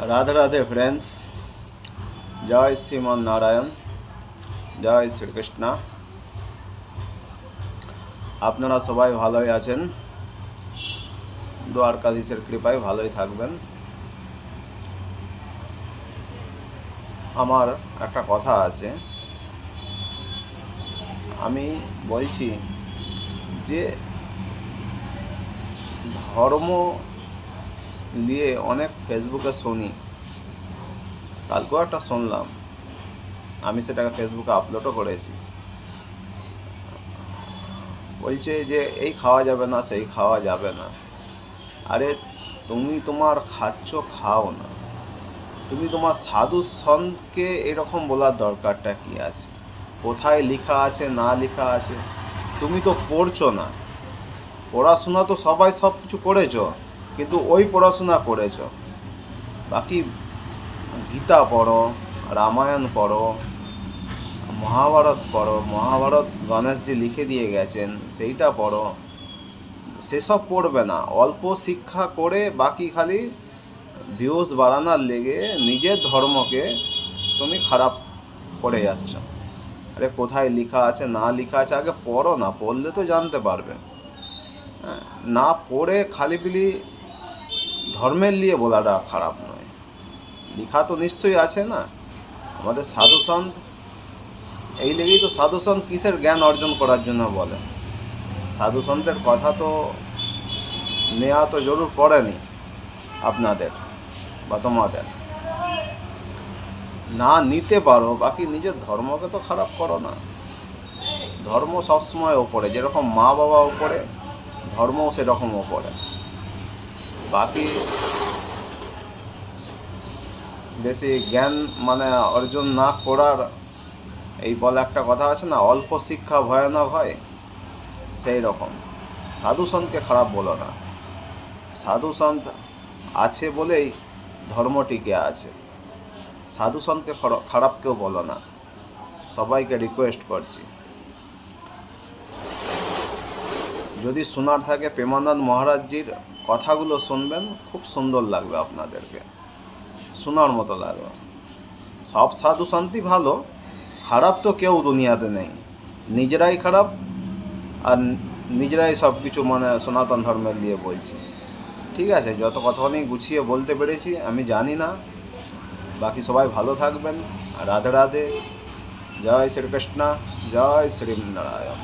Radhe Radhe friends, জয় শ্রীমন নারায়ণ, জয় শ্রীকৃষ্ণ। আপনারা সবাই ভালোই আছেন, দ্বারকাধীশের কৃপায় ভালোই থাকবেন। আমার একটা কথা আছে, আমি বলছি যে ধর্ম নিয়ে অনেক ফেসবুকে শুনি, কালকেও একটা শুনলাম, আমি সেটাকে ফেসবুকে আপলোডও করেছি। বলছে যে এই খাওয়া যাবে না, সেই খাওয়া যাবে না। আরে তুমি তোমার খাচ্ছ, খাও না। তুমি তোমার সাধু সন্তকে এরকম বলার দরকারটা কি আছে? কোথায় লেখা আছে না লেখা আছে? তুমি তো পড়ছো না। পড়াশোনা তো সবাই সব কিছু করেছো, কিন্তু ওই পড়াশোনা করেছো। বাকি গীতা পড়ো, রামায়ণ পড়ো, মহাভারত পড়ো। মহাভারত গণেশজি লিখে দিয়ে গেছেন, সেইটা পড়ো। সেসব পড়বে না। অল্প শিক্ষা করে বাকি খালি ভিউজ বাড়ানোর লেগে নিজের ধর্মকে তুমি খারাপ করে যাচ্ছ। আরে কোথায় লেখা আছে না লেখা আছে আগে পড়ো না, পড়লে তো জানতে পারবে। না পড়ে খালি পিলি ধর্মের নিয়ে বলাটা খারাপ নয়। লেখা তো নিশ্চয়ই আছে না। আমাদের সাধুসন্ত এই লেগেই তো সাধুসন্ত কিসের জ্ঞান অর্জন করার জন্য বলে। সাধুসন্তের কথা তো নেওয়া তো জরুর পড়েনি আপনাদের বা তোমাদের। না নিতে পারো, বাকি নিজের ধর্মকে তো খারাপ করো না। ধর্ম সবসময় ওপরে, যেরকম মা বাবা ওপরে, ধর্মও সেরকম ওপরে। বাকি বেশি জ্ঞান অর্জন না করার, এই বলে একটা কথা আছে না, অল্প শিক্ষা ভয়ানক হয়, সেই রকম। সাধুসন্তকে খারাপ বলো না। সাধুসন্ত আছে বলেই ধর্ম টিকে আছে। সাধুসন্তকে খারাপ কেউ বলো না। সবাইকে রিকোয়েস্ট করছি, যদি শোনার থাকে প্রেমানন্দ মহারাজজির কথাগুলো শুনবেন, খুব সুন্দর লাগবে আপনাদেরকে, শোনার মতো লাগবে। সব সাধুসন্তই ভালো, খারাপ তো কেউ দুনিয়াতে নেই। নিজেরাই খারাপ, আর নিজেরাই সব কিছু সনাতন ধর্মের নিয়ে বলছি। ঠিক আছে, যত কথাখানি গুছিয়ে বলতে পেরেছি, আমি জানি না। বাকি সবাই ভালো থাকবেন। রাধে রাধে, জয় শ্রীকৃষ্ণ, জয় শ্রীনারায়ণ।